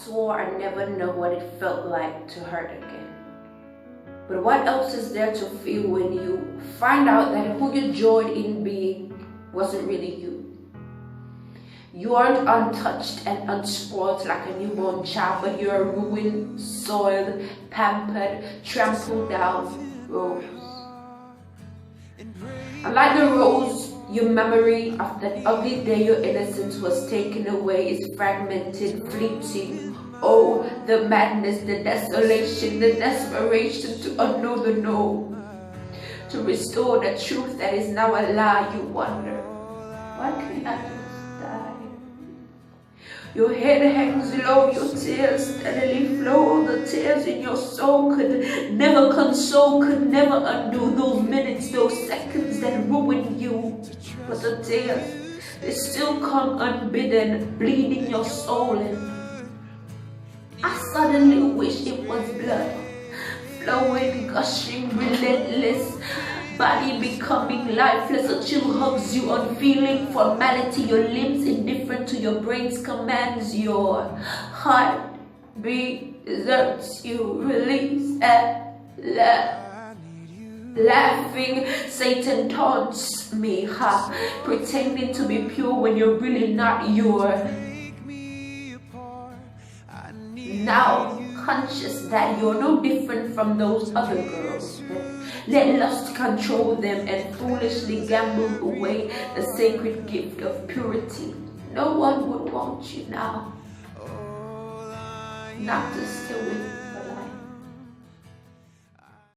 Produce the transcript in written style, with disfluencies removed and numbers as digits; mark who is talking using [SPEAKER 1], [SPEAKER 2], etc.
[SPEAKER 1] swore I'd never know what it felt like to hurt again. But what else is there to feel when you find out that who you joined in being wasn't really you? You aren't untouched and unspoiled like a newborn child, but you're a ruined, soiled, pampered, trampled down rose. And like the rose, your memory of that ugly day your innocence was taken away is fragmented, fleeting. Oh, the madness, the desolation, the desperation to unknow the no. To restore the truth that is now a lie, you wonder, why can't I just die? Your head hangs low, your tears steadily flow. The tears in your soul could never console, could never undo those minutes, those seconds that ruined you. But the tears, they still come unbidden, bleeding your soul in. I suddenly wish it was blood, flowing, gushing, relentless, body becoming lifeless. A chill hugs you, unfeeling formality. Your limbs indifferent to your brain's commands. Your heart deserts you. Release at laughing. Satan taunts me, pretending to be pure when you're really not. You're now conscious that you're no different from those other girls that let lust control them and foolishly gamble away the sacred gift of purity. No one would want you now, not to stay with you.